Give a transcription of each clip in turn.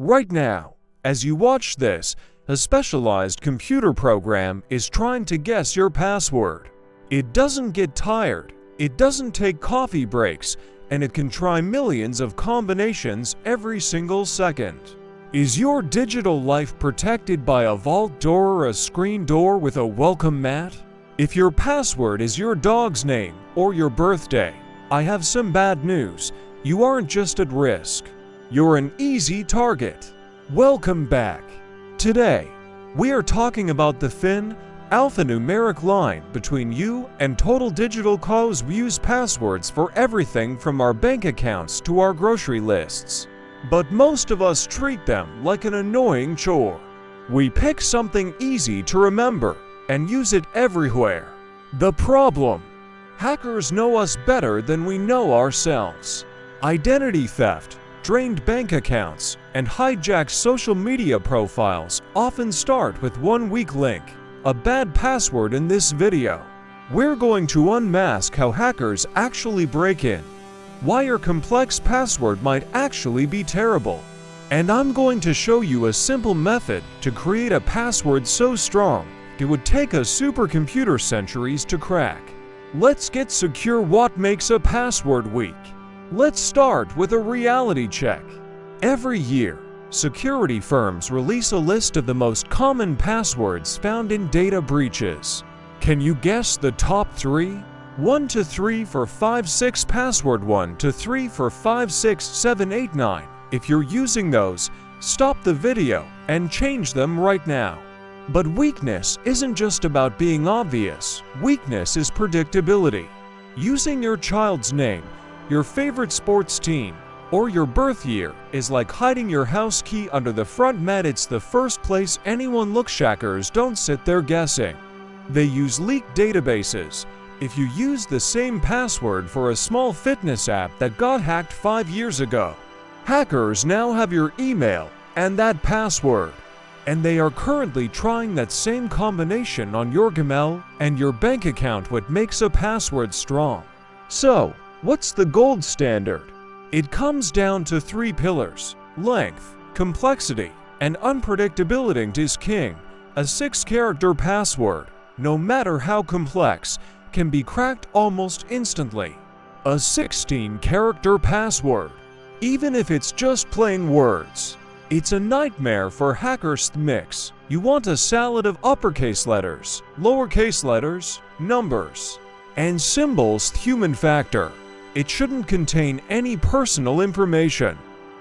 Right now, as you watch this, a specialized computer program is trying to guess your password. It doesn't get tired, it doesn't take coffee breaks, and it can try millions of combinations every single second. Is your digital life protected by a vault door or a screen door with a welcome mat? If your password is your dog's name or your birthday, I have some bad news. You aren't just at risk. You're an easy target. Welcome back. Today, we are talking about the thin, alphanumeric line between you and total digital co's. We use passwords for everything from our bank accounts to our grocery lists. But most of us treat them like an annoying chore. We pick something easy to remember and use it everywhere. The problem: hackers know us better than we know ourselves. Identity theft, drained bank accounts, and hijacked social media profiles often start with one weak link, a bad password. In this video, we're going to unmask how hackers actually break in, why your complex password might actually be terrible, and I'm going to show you a simple method to create a password so strong it would take a supercomputer centuries to crack. Let's get secure. What makes a password weak? Let's start with a reality check. Every year, security firms release a list of the most common passwords found in data breaches. Can you guess the top 3? 1 to 3 4 5 6 password 1 to 3 4 5 6 7 8 9. If you're using those, stop the video and change them right now. But weakness isn't just about being obvious. Weakness is predictability. Using your child's name, your favorite sports team, or your birth year is like hiding your house key under the front mat. It's the first place anyone looks. Hackers don't sit there guessing. They use leaked databases. If you use the same password for a small fitness app that got hacked 5 years ago, hackers now have your email and that password. And they are currently trying that same combination on your Gmail and your bank account. What makes a password strong? So, what's the gold standard? It comes down to 3 pillars: length, complexity, and unpredictability. Is king. A 6-character password, no matter how complex, can be cracked almost instantly. A 16-character password, even if it's just plain words, it's a nightmare for hackers. Mix. You want a salad of uppercase letters, lowercase letters, numbers, and symbols. Human factor. It shouldn't contain any personal information.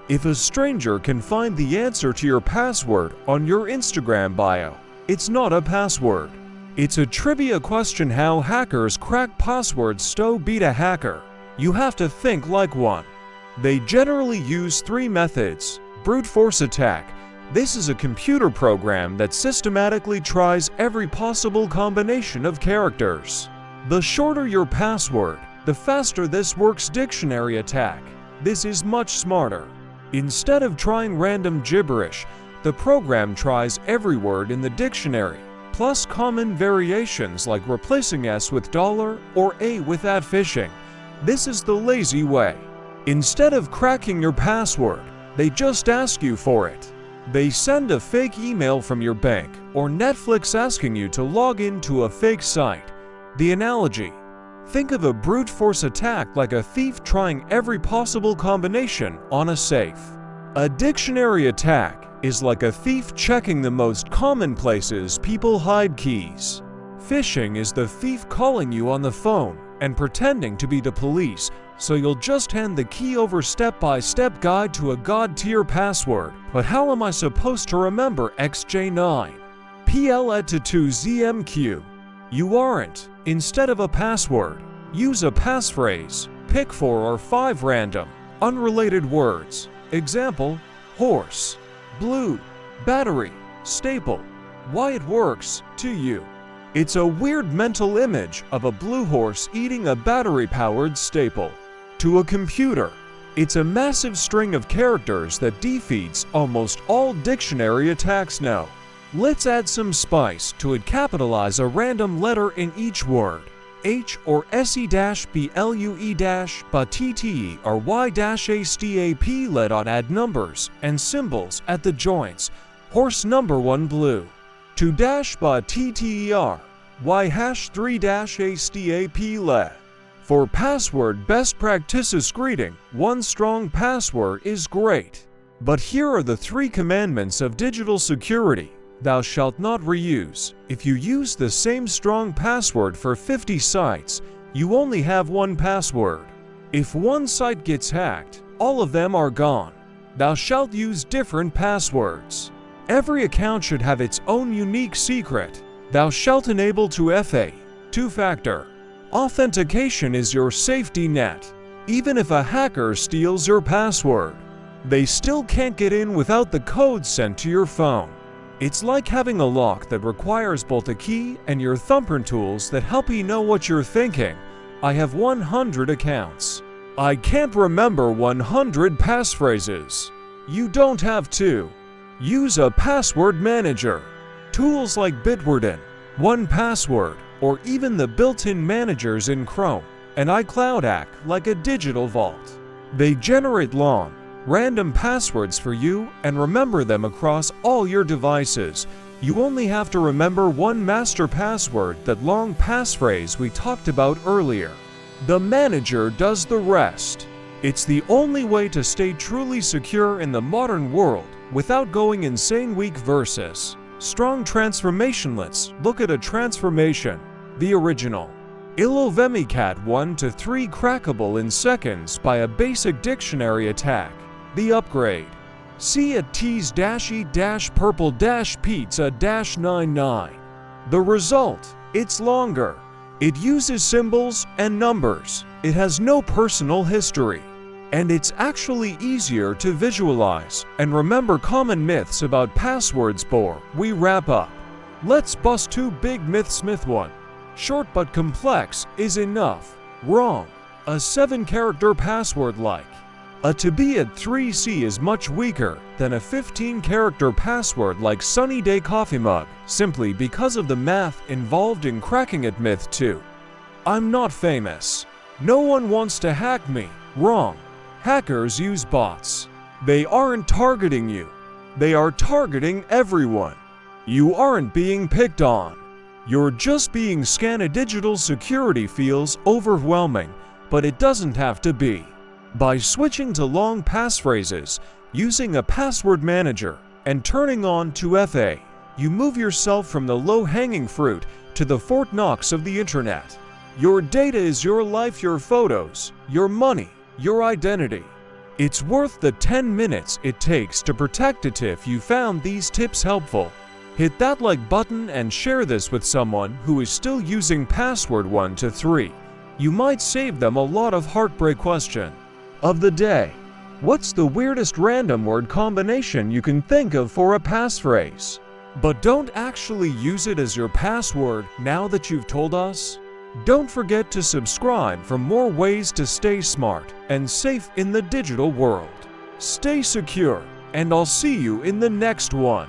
If a stranger can find the answer to your password on your Instagram bio, it's not a password. It's a trivia question: how hackers crack passwords. Beat a hacker. You have to think like one. They generally use 3 methods. Brute force attack. This is a computer program that systematically tries every possible combination of characters. The shorter your password, the faster this works. Dictionary attack. This is much smarter. Instead of trying random gibberish, the program tries every word in the dictionary, plus common variations like replacing S with $ or A with at. Phishing. This is the lazy way. Instead of cracking your password, they just ask you for it. They send a fake email from your bank or Netflix asking you to log into a fake site. The analogy: think of a brute force attack like a thief trying every possible combination on a safe. A dictionary attack is like a thief checking the most common places people hide keys. Phishing is the thief calling you on the phone and pretending to be the police, so you'll just hand the key over. Step-by-step guide to a god-tier password. But how am I supposed to remember XJ9? PL2ZMQ? You aren't. Instead of a password, use a passphrase. Pick 4 or 5 random, unrelated words. Example: horse, blue, battery, staple. Why it works, to you, it's a weird mental image of a blue horse eating a battery-powered staple. To a computer, it's a massive string of characters that defeats almost all dictionary attacks. Now, let's add some spice to it. Capitalize a random letter in each word. H or SE-BLUE-BATTE or Y-ASTAP LED. Add numbers and symbols at the joints. Horse number 1 blue. 2-BATTER Y-3-ASTAP LED. For password best practices greeting, one strong password is great. But here are the 3 commandments of digital security. Thou shalt not reuse. If you use the same strong password for 50 sites, you only have one password. If one site gets hacked, all of them are gone. Thou shalt use different passwords. Every account should have its own unique secret. Thou shalt enable 2FA, two-factor authentication is your safety net. Even if a hacker steals your password, they still can't get in without the code sent to your phone. It's like having a lock that requires both a key and your thumbprint tools that help you know what you're thinking. I have 100 accounts. I can't remember 100 passphrases. You don't have to. Use a password manager. Tools like Bitwarden, 1Password, or even the built-in managers in Chrome and iCloud act like a digital vault. They generate long, random passwords for you and remember them across all your devices. You only have to remember one master password, that long passphrase we talked about earlier. The manager does the rest. It's the only way to stay truly secure in the modern world without going insane. Weak versus strong transformation. Let's look at a transformation. The original. Ilovemicat 1 to 3 crackable in seconds by a basic dictionary attack. The upgrade. See at T's-E-purple-pizza-99. The result. It's longer. It uses symbols and numbers. It has no personal history. And it's actually easier to visualize and remember common myths about passwords. Before we wrap up, let's bust 2 big myths. Myth 1. Short but complex is enough. Wrong. A 7-character password like a to be at 3C is much weaker than a 15-character password like Sunny Day Coffee Mug, simply because of the math involved in cracking it. Myth 2. I'm not famous. No one wants to hack me. Wrong. Hackers use bots. They aren't targeting you. They are targeting everyone. You aren't being picked on. You're just being scanned. Digital security feels overwhelming, but it doesn't have to be. By switching to long passphrases, using a password manager, and turning on 2FA, you move yourself from the low-hanging fruit to the Fort Knox of the internet. Your data is your life, your photos, your money, your identity. It's worth the 10 minutes it takes to protect it. If you found these tips helpful, hit that like button and share this with someone who is still using password 1 to 3. You might save them a lot of heartbreak. Question of the day. What's the weirdest random word combination you can think of for a passphrase? But don't actually use it as your password now that you've told us? Don't forget to subscribe for more ways to stay smart and safe in the digital world. Stay secure, and I'll see you in the next one.